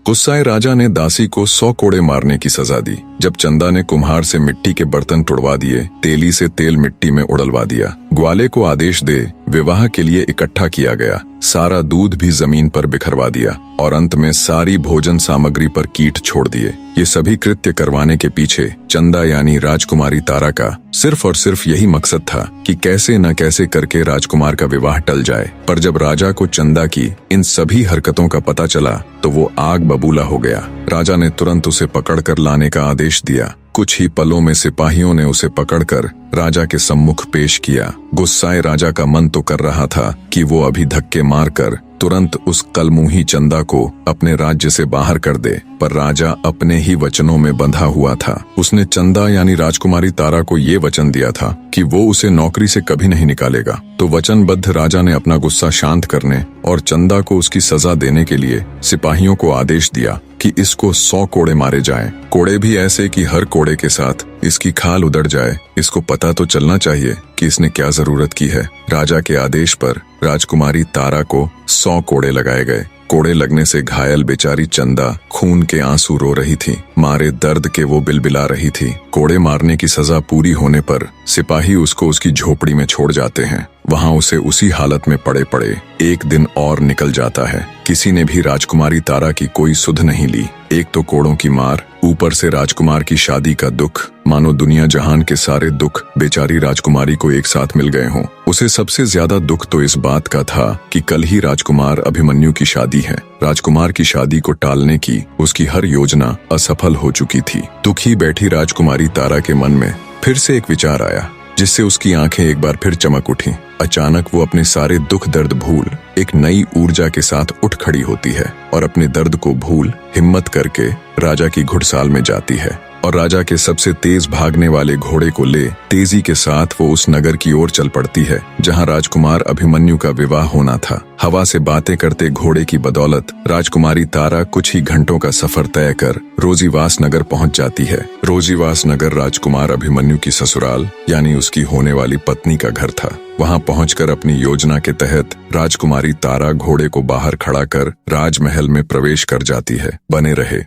गुस्साए राजा ने दासी को 100 कोड़े मारने की सजा दी। जब चंदा ने कुम्हार से मिट्टी के बर्तन तुड़वा दिए, तेली से तेल मिट्टी में उड़लवा दिया, ग्वाले को आदेश दे विवाह के लिए इकट्ठा किया गया, सारा दूध भी जमीन पर बिखरवा दिया और अंत में सारी भोजन सामग्री पर कीट छोड़ दिए। ये सभी कृत्य करवाने के पीछे चंदा यानी राजकुमारी तारा का सिर्फ और सिर्फ यही मकसद था कि कैसे न कैसे करके राजकुमार का विवाह टल जाए। पर जब राजा को चंदा की इन सभी हरकतों का पता चला तो वो आग बबूला हो गया। राजा ने तुरंत उसे पकड़कर लाने का आदेश दिया। कुछ ही पलों में सिपाहियों ने उसे पकड़कर राजा के सम्मुख पेश किया। गुस्साए राजा का मन तो कर रहा था कि वो अभी धक्के मारकर तुरंत उस कलमुही चंदा को अपने राज्य से बाहर कर दे, पर राजा अपने ही वचनों में बंधा हुआ था। उसने चंदा यानी राजकुमारी तारा को ये वचन दिया था कि वो उसे नौकरी से कभी नहीं निकालेगा। तो वचनबद्ध राजा ने अपना गुस्सा शांत करने और चंदा को उसकी सजा देने के लिए सिपाहियों को आदेश दिया कि इसको 100 कोड़े मारे जाएं। कोड़े भी ऐसे कि हर कोड़े के साथ इसकी खाल उधड़ जाए। इसको पता तो चलना चाहिए कि इसने क्या जरूरत की है। राजा के आदेश पर राजकुमारी तारा को 100 कोड़े लगाए गए। कोड़े लगने से घायल बेचारी चंदा खून के आंसू रो रही थी। मारे दर्द के वो बिलबिला रही थी। कोड़े मारने की सजा पूरी होने पर सिपाही उसको उसकी झोपड़ी में छोड़ जाते हैं। वहां उसे उसी हालत में पड़े पड़े एक दिन और निकल जाता है। किसी ने भी राजकुमारी तारा की कोई सुध नहीं ली। एक तो कोड़ों की मार, ऊपर से राजकुमार की शादी का दुख, मानो दुनिया जहान के सारे दुख बेचारी राजकुमारी को एक साथ मिल गए हों। उसे सबसे ज्यादा दुख तो इस बात का था कि कल ही राजकुमार अभिमन्यु की शादी है। राजकुमार की शादी को टालने की उसकी हर योजना असफल हो चुकी थी। दुखी बैठी राजकुमारी तारा के मन में फिर से एक विचार आया, जिससे उसकी आंखें एक बार फिर चमक उठी। अचानक वो अपने सारे दुख दर्द भूल एक नई ऊर्जा के साथ उठ खड़ी होती है और अपने दर्द को भूल हिम्मत करके राजा की घुड़साल में जाती है और राजा के सबसे तेज भागने वाले घोड़े को ले तेजी के साथ वो उस नगर की ओर चल पड़ती है जहां राजकुमार अभिमन्यु का विवाह होना था। हवा से बातें करते घोड़े की बदौलत राजकुमारी तारा कुछ ही घंटों का सफर तय कर रोजीवास नगर पहुंच जाती है। रोजीवास नगर राजकुमार अभिमन्यु की ससुराल यानी उसकी होने वाली पत्नी का घर था। वहां पहुंचकर अपनी योजना के तहत राजकुमारी तारा घोड़े को बाहर खड़ा कर राजमहल में प्रवेश कर जाती है। बने रहे।